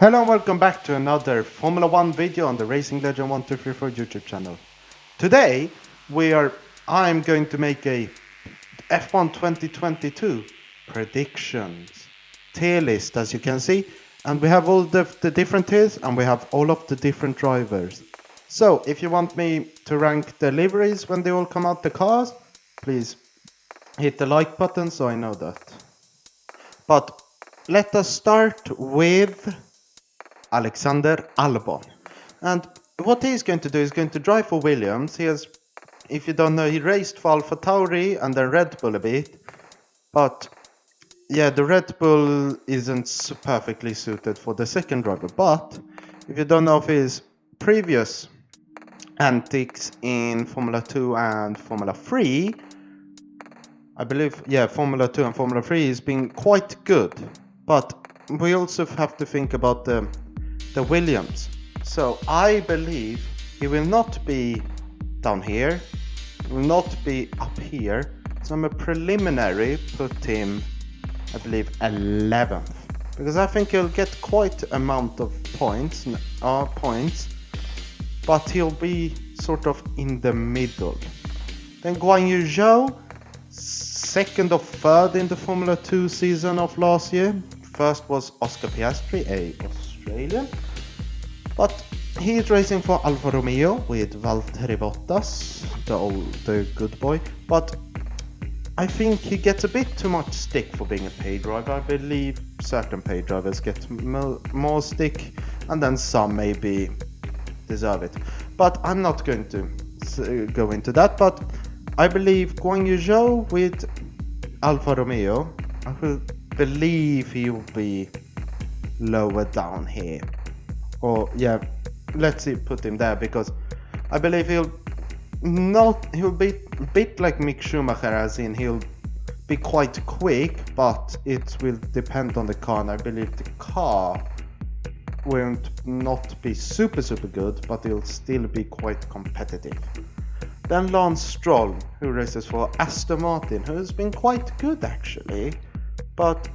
Hello and welcome back to another Formula 1 video on the Racing Legend 1234 YouTube channel. Today I'm going to make a F1 2022 predictions tier list, as you can see, and we have all the different tiers and we have all of the different drivers. So if you want me to rank the liveries when they all come out the cars, please hit the like button so I know that. But let us start with Alexander Albon. And what he's going to do is going to drive for Williams. He has, if you don't know, he raced for AlphaTauri and then Red Bull a bit. But yeah, the Red Bull isn't perfectly suited for the second driver. But if you don't know of his previous antics in Formula 2 and Formula 3, I believe, yeah, Formula 2 and Formula 3 has been quite good. But we also have to think about the Williams. So I believe he will not be down here, will not be up here. So I'm a preliminary put him, I believe, 11th, because I think he'll get quite amount of points, but he'll be sort of in the middle. Then Guan Yu Zhou, second or third in the Formula 2 season of last year. First was Oscar Piastri, a Australian, but he's racing for Alfa Romeo with Valtteri Bottas, the good boy. But I think he gets a bit too much stick for being a paid driver. I believe certain paid drivers get more stick, and then some maybe deserve it. But I'm not going to go into that. But I believe Guan Yu Zhou with Alfa Romeo, I will believe he will be lower down here. Or yeah, let's see, put him there, because I believe he'll be a bit like Mick Schumacher, as in he'll be quite quick, but it will depend on the car, and I believe the car won't not be super good, but it'll still be quite competitive. Then Lance Stroll, who races for Aston Martin, who has been quite good actually, but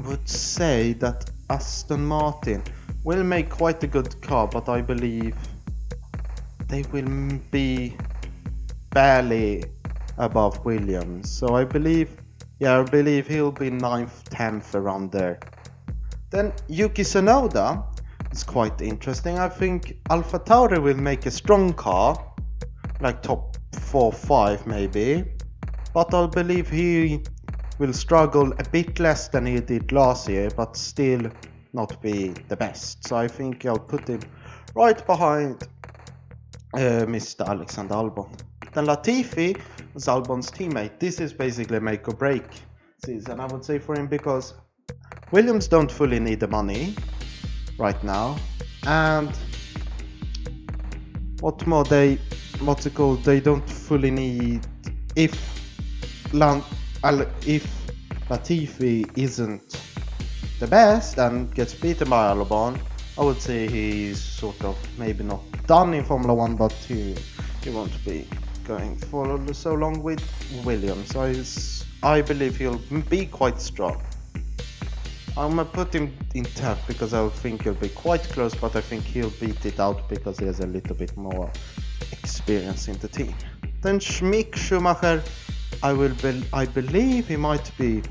would say that Aston Martin will make quite a good car, but I believe they will be barely above Williams. So I believe he'll be 9th, 10th, around there. Then Yuki Tsunoda is quite interesting. I think AlphaTauri will make a strong car, like top 4, 5 maybe, but I believe he will struggle a bit less than he did last year, but still not be the best. So I think I'll put him right behind Mr. Alexander Albon. Then Latifi is Albon's teammate. This is basically a make or break season, I would say, for him, because Williams don't fully need the money right now, and they don't fully need, if Latifi isn't the best and gets beaten by Albon, I would say he's sort of maybe not done in Formula 1, but he won't be going for so long with Williams. I believe he'll be quite strong. I'm gonna put him in 10th because I think he'll be quite close, but I think he'll beat it out because he has a little bit more experience in the team. Then Mick Schumacher, I believe he might be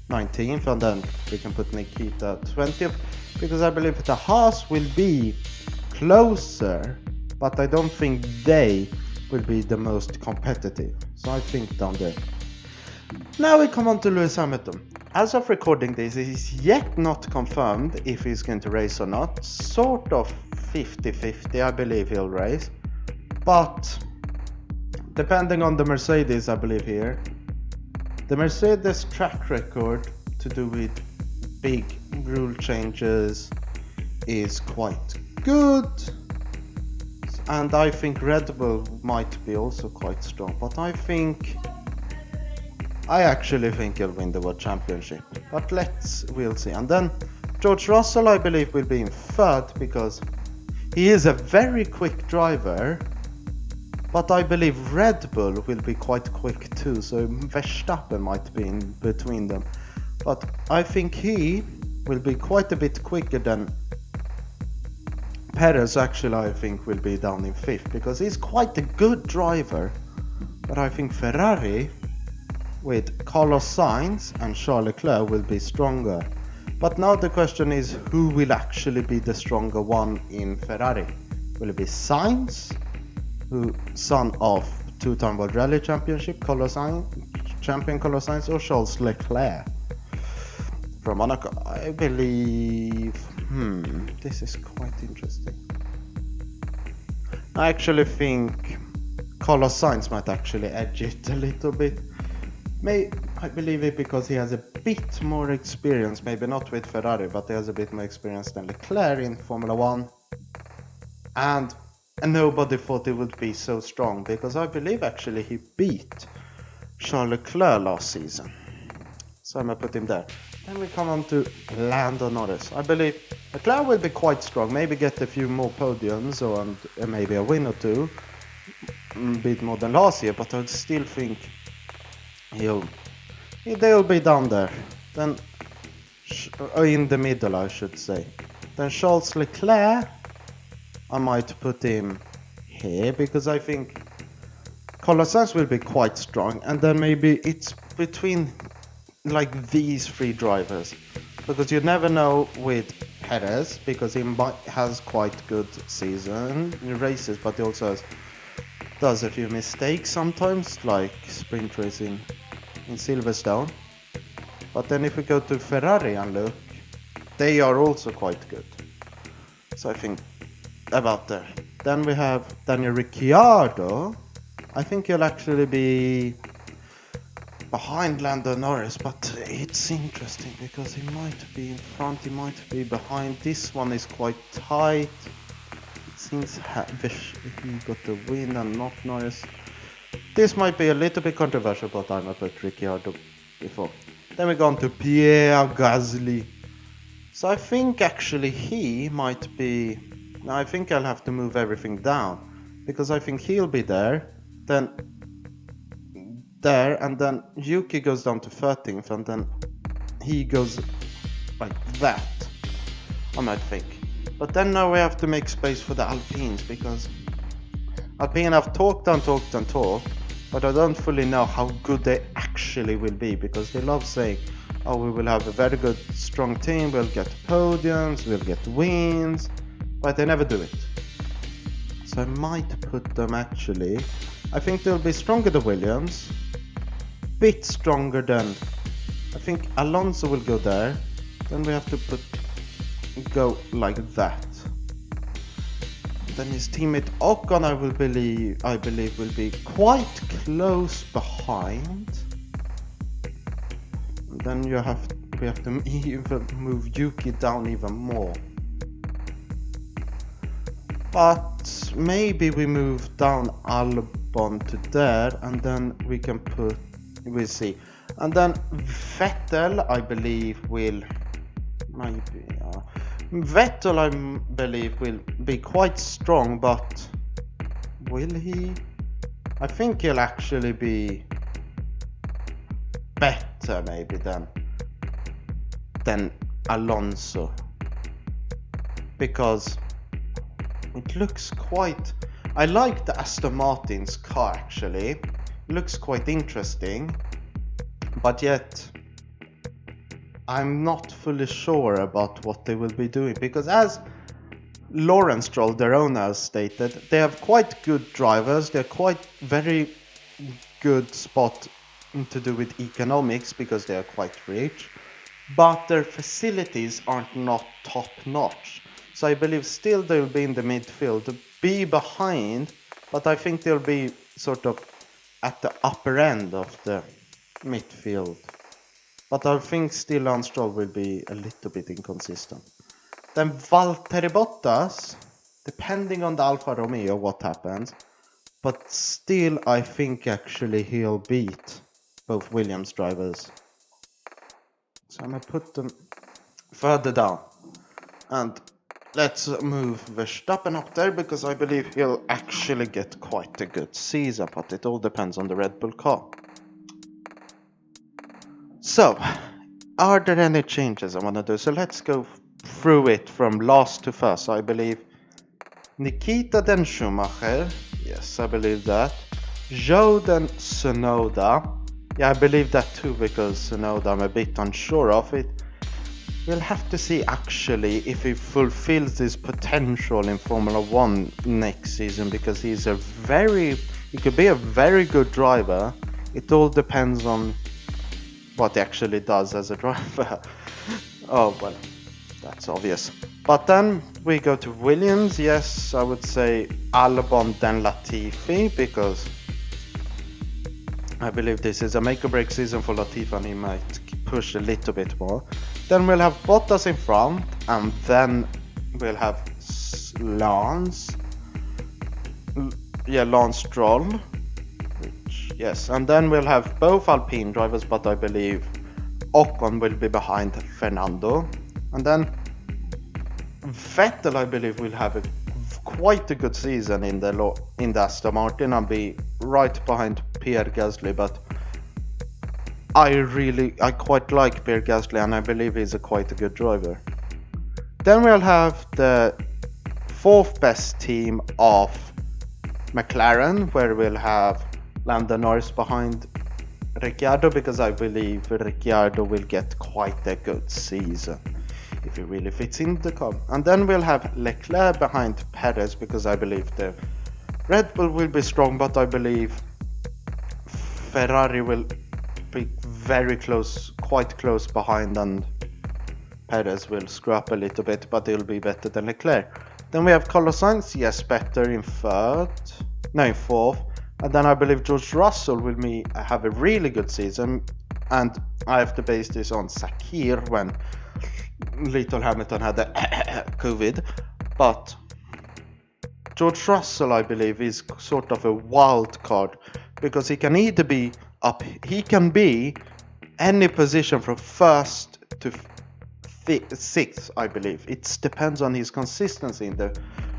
19th, and then we can put Nikita 20th, because I believe the Haas will be closer, but I don't think they will be the most competitive. So I think down there. Now we come on to Lewis Hamilton. As of recording this, it is yet not confirmed if he's going to race or not. Sort of 50-50, I believe he'll race. But depending on the Mercedes, I believe here, the Mercedes track record to do with big rule changes is quite good, and I think Red Bull might be also quite strong, but I actually think he'll win the World Championship, but we'll see. And then George Russell, I believe, will be in 3rd, because he is a very quick driver, but I believe Red Bull will be quite quick too, so Verstappen might be in between them. But I think he will be quite a bit quicker than Perez. Actually, I think will be down in 5th because he's quite a good driver. But I think Ferrari with Carlos Sainz and Charles Leclerc will be stronger. But now the question is, who will actually be the stronger one in Ferrari? Will it be Sainz, who son of two-time World Rally Championship Carlos Sainz, or Charles Leclerc from Monaco? I believe... this is quite interesting. I actually think Carlos Sainz might actually edge it a little bit. I believe it because he has a bit more experience, maybe not with Ferrari, but he has a bit more experience than Leclerc in Formula 1. And nobody thought it would be so strong, because I believe actually he beat Charles Leclerc last season. So I'm going to put him there. Then we come on to Lando Norris. I believe Leclerc will be quite strong, maybe get a few more podiums or maybe a win or two, a bit more than last year, but I still think they'll be down there. Then in the middle, I should say. Then Charles Leclerc, I might put him here because I think Carlos Sainz will be quite strong, and then maybe it's between like these three drivers, because you never know with Perez, because he has quite good season in races, but he also does a few mistakes sometimes, like sprint racing in Silverstone. But then if we go to Ferrari and look, they are also quite good. So I think about there. Then we have Daniel Ricciardo. I think he'll actually be behind Lando Norris, but it's interesting because he might be in front, he might be behind. This one is quite tight. It seems he got the win and not Norris. This might be a little bit controversial, but I'm going to put Ricciardo before. Then we go on to Pierre Gasly. So I think actually he might be... Now I think I'll have to move everything down, because I think he'll be there, then there, and then Yuki goes down to 13th, and then he goes like that, I might think. But then now we have to make space for the Alpines, because Alpine have talked, but I don't fully know how good they actually will be, because they love saying, oh, we will have a very good, strong team, we'll get podiums, we'll get wins, but they never do it. So I might put them actually, I think they'll be stronger than Williams, bit stronger than, I think Alonso will go there, then we have to go like that. Then his teammate Ocon, I believe will be quite close behind. And then we have to even move Yuki down even more. But maybe we move down Albon to there, and then we can we'll see. And then Vettel, I believe Vettel, I believe, will be quite strong, but will he? I think he'll actually be better maybe than Alonso, because it looks quite... I like the Aston Martin's car actually, it looks quite interesting, but yet I'm not fully sure about what they will be doing, because as Lawrence Stroll, their owner, has stated, they have quite good drivers, they're quite very good spot to do with economics because they are quite rich, but their facilities aren't not top notch. So I believe still they'll be in the midfield, be behind, but I think they'll be sort of at the upper end of the midfield. But I think still Lance Stroll will be a little bit inconsistent. Then Valtteri Bottas, depending on the Alfa Romeo what happens, but still I think actually he'll beat both Williams drivers. So I'm going to put them further down. And let's move Verstappen up there, because I believe he'll actually get quite a good season, but it all depends on the Red Bull car. So, are there any changes I want to do? So let's go through it from last to first. I believe Nikita then Schumacher. Yes, I believe that. Zhou then Tsunoda. Yeah, I believe that too, because Tsunoda I'm a bit unsure of it. We'll have to see actually if he fulfills his potential in Formula 1 next season, because he could be a very good driver. It all depends on what he actually does as a driver. Oh, well, that's obvious. But then we go to Williams. Yes, I would say Albon then Latifi, because I believe this is a make or break season for Latifi and he might push a little bit more. Then we'll have Bottas in front, and then we'll have Lance Stroll. Yes, and then we'll have both Alpine drivers, but I believe Ocon will be behind Fernando. And then Vettel, I believe, will have quite a good season in the Aston Martin and be right behind Pierre Gasly, but I quite like Pierre Gasly and I believe he's quite a good driver. Then we'll have the fourth best team of McLaren, where we'll have Lando Norris behind Ricciardo, because I believe Ricciardo will get quite a good season if he really fits in the car. And then we'll have Leclerc behind Perez, because I believe the Red Bull will be strong, but I believe Ferrari will be very close, quite close behind, and Perez will screw up a little bit, but he'll be better than Leclerc. Then we have Carlos Sainz, yes, better in fourth. And then I believe George Russell will have a really good season, and I have to base this on Sakir when little Hamilton had the COVID. But George Russell, I believe, is sort of a wild card, because he can either be any position from first to sixth, I believe. It depends on his consistency in the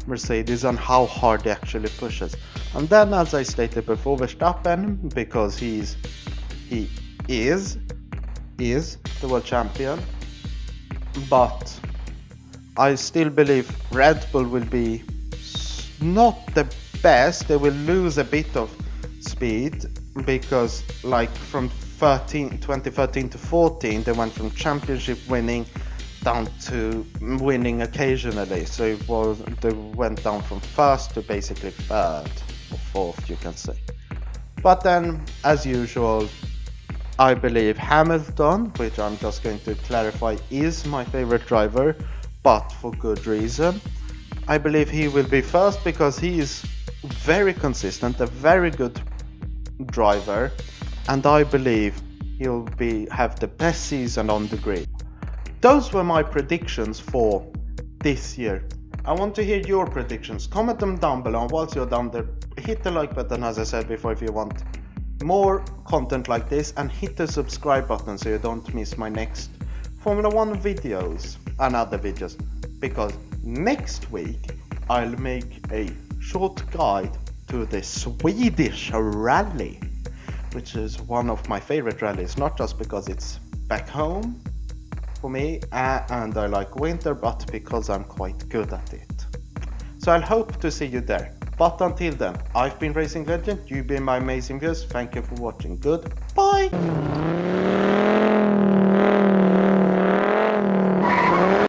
Mercedes and how hard he actually pushes. And then, as I stated before, Verstappen, because he is the world champion, but I still believe Red Bull will be not the best. They will lose a bit of speed, because like from 2013 to 14 they went from championship winning down to winning occasionally, so they went down from first to basically third or fourth, you can say. But then, as usual, I believe Hamilton, which I'm just going to clarify, is my favorite driver, but for good reason. I believe he will be first because he is very consistent, a very good driver, and I believe he'll have the best season on the grid. Those were my predictions for this year. I want to hear your predictions. Comment them down below, and whilst you're down there, hit the like button, as I said before, if you want more content like this, and hit the subscribe button so you don't miss my next Formula 1 videos and other videos, because next week I'll make a short guide to the Swedish rally, which is one of my favorite rallies, not just because it's back home for me and I like winter, but because I'm quite good at it. So I'll hope to see you there. But until then, I've been Racing Legend, you've been my amazing viewers, thank you for watching, goodbye!